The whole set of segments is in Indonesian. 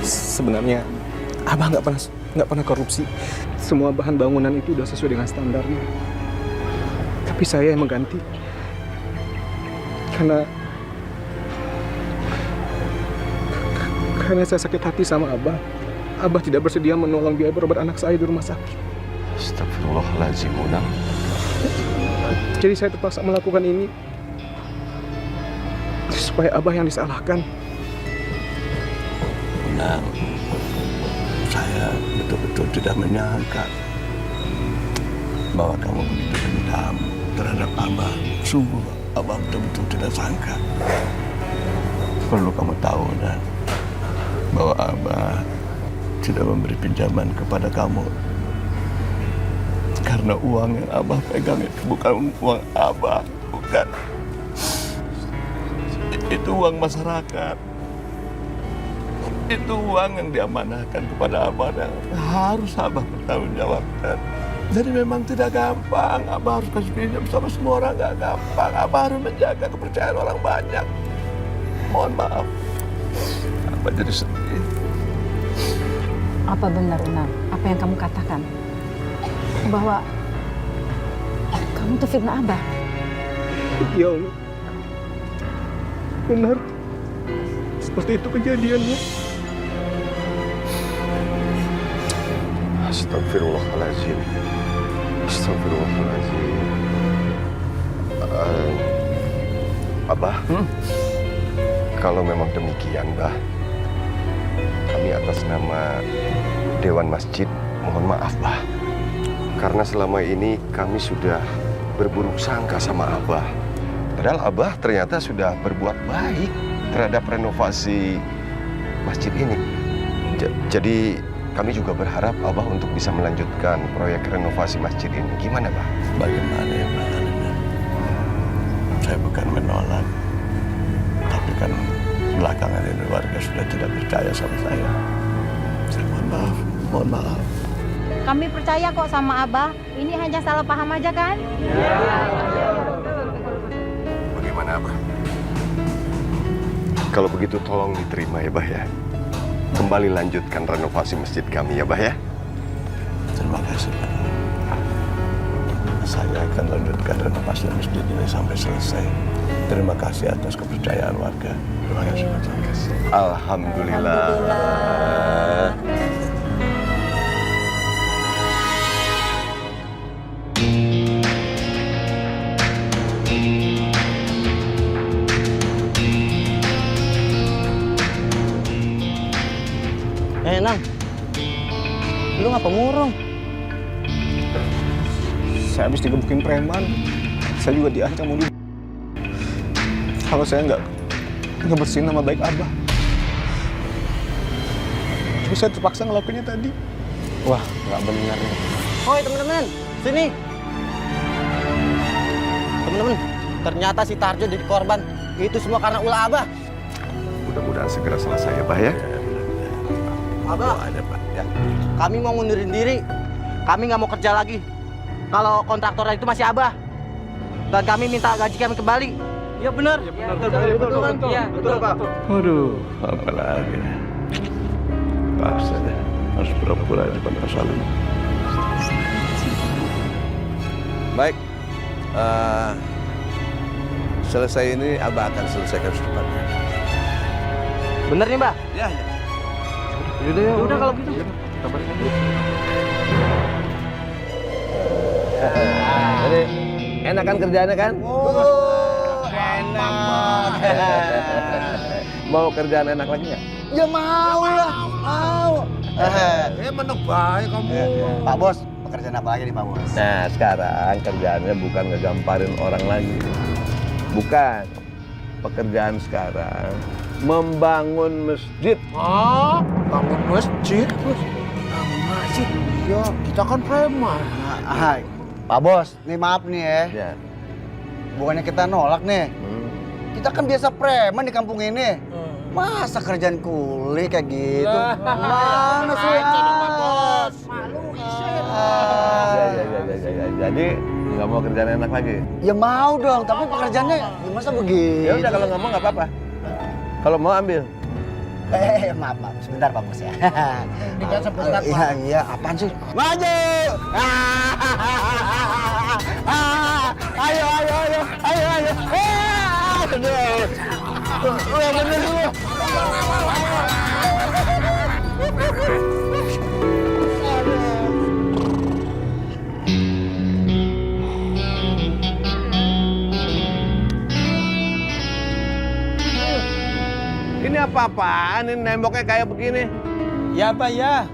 Sebenarnya Abah nggak pernah korupsi. Semua bahan bangunan itu udah sesuai dengan standarnya. Tapi saya yang mengganti. Karena saya sakit hati sama Abah. Abah tidak bersedia menolong biaya berobat anak saya di rumah sakit. Astagfirullahaladzim, Unang. Jadi saya terpaksa melakukan ini supaya Abah yang disalahkan. Unang, saya betul-betul tidak menyangka bahwa kamu begitu dendam terhadap Abah. Sungguh, Abah betul-betul tidak sangka. Perlu kamu tahu, Unang, bahwa Abah tidak memberi pinjaman kepada kamu karena uang yang Abah pegang itu bukan uang Abah, bukan. Itu uang masyarakat. Itu uang yang diamanahkan kepada Abah dan harus Abah bertanggungjawabkan. Jadi memang tidak gampang. Abah harus kasih pinjam sama semua orang, nggak gampang. Abah harus menjaga kepercayaan orang banyak. Mohon maaf. Abah jadi sedih. Apa benar, Unang? Apa yang kamu katakan? Bahwa kamu tuh fitnah Abah? Ya Allah. Benar. Seperti itu kejadiannya. Astagfirullahaladzim. Astagfirullahaladzim. Abah, kalau memang demikian, Bah, kami atas nama Dewan Masjid mohon maaf, Bah. Karena selama ini kami sudah berburuk sangka sama Abah. Padahal Abah ternyata sudah berbuat baik terhadap renovasi masjid ini. Jadi kami juga berharap Abah untuk bisa melanjutkan proyek renovasi masjid ini. Gimana, Bah? Bagaimana ya, Pak? Saya bukan menolak, tapi kan belakangan ini warga sudah tidak percaya sama saya. Saya mohon maaf. Kami percaya kok sama Abah. Ini hanya salah paham aja kan? Bagaimana, Abah? Kalau begitu tolong diterima ya, Bah ya. Kembali lanjutkan renovasi masjid kami ya, Bah ya. Terima kasih, Pak. Saya akan lanjutkan renovasi masjid ini sampai selesai. Terima kasih atas kepercayaan warga. Terima kasih, Pak. Terima kasih. Alhamdulillah. Nang, lu ngapa murung? Saya habis digebukin preman. Saya juga diancam mau kalau saya nggak bersihin nama baik Abah. Tapi saya terpaksa ngelakuinnya tadi. Wah, nggak benar nih. Hoi teman-teman, sini. Teman-teman, ternyata si Tarjo jadi korban. Itu semua karena ulah Abah. Mudah-mudahan segera selesai ya, Bah ya. Abah, Ada, Pak. Ya. kami mau ngundurin diri. Kami nggak mau kerja lagi. Kalau kontraktor itu masih Abah. Dan kami minta gaji kami kembali. Iya benar. Iya betul kan? Iya betul Pak. Waduh, apa lagi? Paksa deh. Harus pura-pura di depan masalah. Baik, selesai ini Abah akan selesaikan secepatnya. Bener nih Mbak? Ya, ya. Udah kalau gitu. Jadi enak kan kerjaannya kan? Oh, enak. Mau kerjaan enak lagi nggak? Ya mau lah, mau. Menebak kamu. Pak Bos, pekerjaan apa lagi nih Pak Bos? Nah sekarang kerjaannya bukan ngegamparin orang lagi. Bukan. Pekerjaan sekarang membangun masjid. Ah, bangun masjid, Bos. Bangun masjid. Ya, kita kan preman. Hai, Pak Bos, nih maaf nih ya. Ya. Bukannya kita nolak nih. Kita kan biasa preman di kampung ini. Masa kerjaan kuli kayak gitu? Mana sih? Pak Bos. Malu, isin. Ya. Jadi nggak mau kerjaan enak lagi. Ya mau dong, tapi pekerjaannya masa begitu? Ya udah kalau nggak mau nggak apa-apa. Kalau mau ambil. Maaf, sebentar Pak Bos ya. Dikit sebentar, Pak. Iya, apaan sih? Maju! Ayo. Aduh. Bener dulu. Ini apa-apaan? Ini nemboknya kayak begini. Ya, Pak, ya.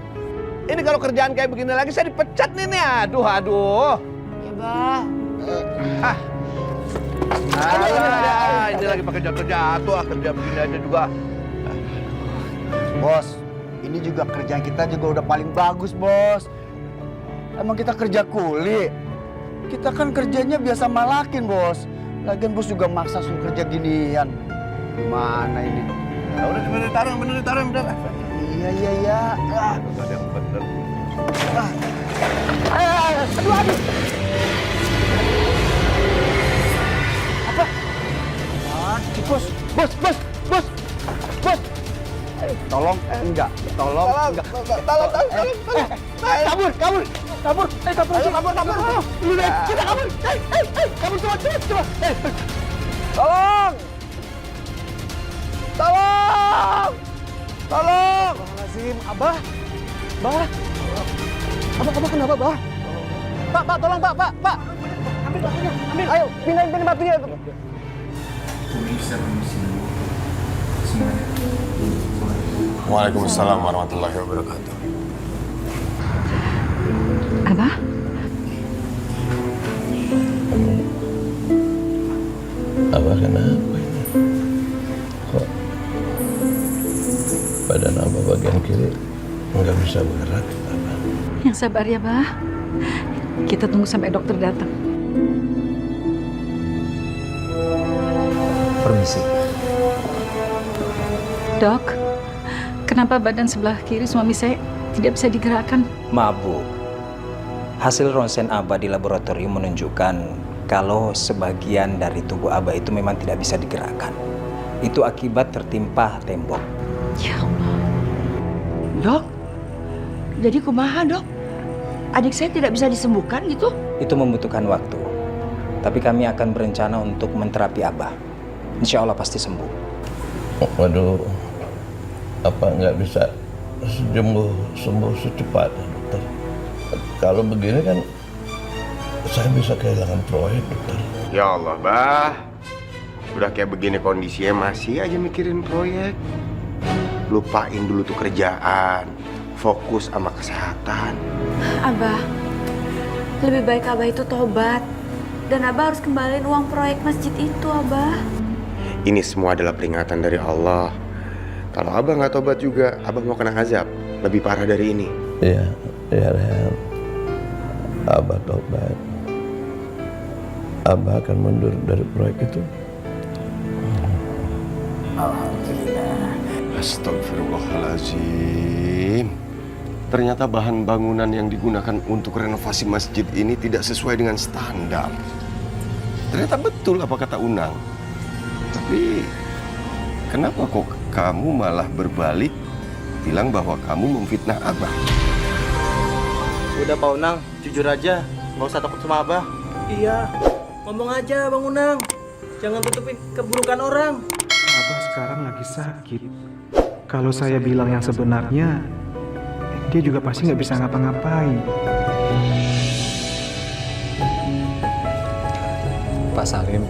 Ini kalau kerjaan kayak begini lagi saya dipecat nih. Aduh. Ya, Bah. Alah, ini lagi pakai jatuh-jatuh, kerja begini aja juga. Bos, ini juga kerjaan kita juga udah paling bagus, Bos. Emang kita kerja kuli. Kita kan kerjanya biasa malakin, Bos. Lagian Bos juga maksa suruh kerja ginian. Gimana ini? Ya udah bener ditaruh, bener. Iya. Ada yang bener. Aduh. Apa? Bos. Tolong, enggak. Tolong. Kabur. Lu deh, kita kabur. Kabur coba. Tolong! Lazim, Abah. Abah kenapa, Bah? Pak, tolong, Pak. Ambil. Ayo, pindahin batunya. Waalaikumsalam warahmatullahi wabarakatuh. Abah? Abah kenapa ini? Kok badan Abah bagian kiri nggak bisa bergerak, Abah? Yang sabar ya, Bah. Kita tunggu sampai dokter datang. Permisi. Dok, kenapa badan sebelah kiri suami saya tidak bisa digerakkan? Maaf, Bu. Hasil ronsen Abah di laboratorium menunjukkan kalau sebagian dari tubuh Abah itu memang tidak bisa digerakkan. Itu akibat tertimpa tembok. Ya Allah. Dok, jadi kumaha, Dok? Adik saya tidak bisa disembuhkan gitu? Itu membutuhkan waktu. Tapi kami akan berencana untuk menterapi Abah. Insya Allah pasti sembuh. Waduh, apa nggak bisa sembuh secepatnya, dokter? Kalau begini kan saya bisa kehilangan proyek, dokter. Ya Allah, Bah. Udah kayak begini kondisinya masih aja mikirin proyek. Lupain dulu tuh kerjaan. Fokus sama kesehatan. Abah, lebih baik Abah itu tobat. Dan Abah harus kembaliin uang proyek masjid itu, Abah. Ini semua adalah peringatan dari Allah. Kalau Abah nggak tobat juga, Abah mau kena azab. Lebih parah dari ini. Iya, Ren. Abah tobat. Abah akan mundur dari proyek itu. Alhamdulillah. Astagfirullahaladzim. Ternyata bahan bangunan yang digunakan untuk renovasi masjid ini tidak sesuai dengan standar. Ternyata betul apa kata Unang. Tapi kenapa kok kamu malah berbalik bilang bahwa kamu memfitnah Abah? Udah, Pak Unang, jujur aja. Nggak usah takut sama Abah. Iya, ngomong aja, Bang Unang. Jangan tutupin keburukan orang. Abah sekarang lagi sakit. Kalau saya bilang yang sebenarnya, dia juga pasti nggak bisa ngapa-ngapain. Pak Salim,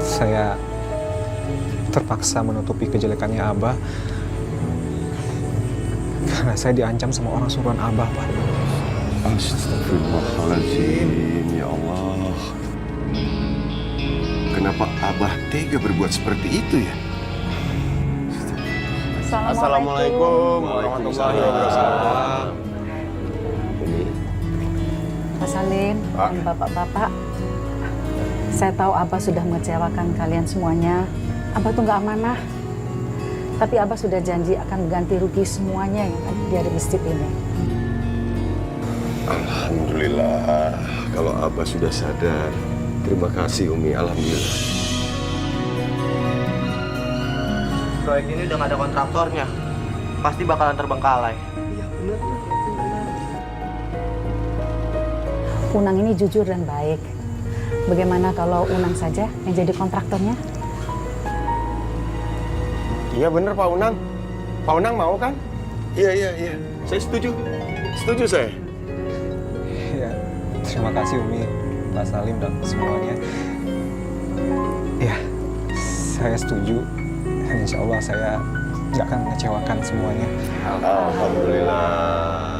saya terpaksa menutupi kejelekannya Abah karena saya diancam sama orang suruhan Abah, Pak. Astagfirullahaladzim, ya Allah. Kenapa Abah tega berbuat seperti itu ya? Assalamualaikum warahmatullahi wabarakatuh. Pak Salim, dan bapak-bapak, saya tahu Abah sudah mengecewakan kalian semuanya. Abah tuh nggak amanah. Tapi Abah sudah janji akan mengganti rugi semuanya yang ada di masjid ini. Alhamdulillah, kalau Abah sudah sadar. Terima kasih Umi, alhamdulillah. proyek ini udah nggak ada kontraktornya, pasti bakalan terbengkalai. Unang ini jujur dan baik. Bagaimana kalau Unang saja yang jadi kontraktornya? Iya bener Pak Unang. Pak Unang mau kan? Iya. Saya setuju. Setuju saya. Ya, terima kasih Umi, Pak Salim dan semuanya. Ya, saya setuju. Dan insya Allah saya nggak akan mengecewakan semuanya. Alhamdulillah.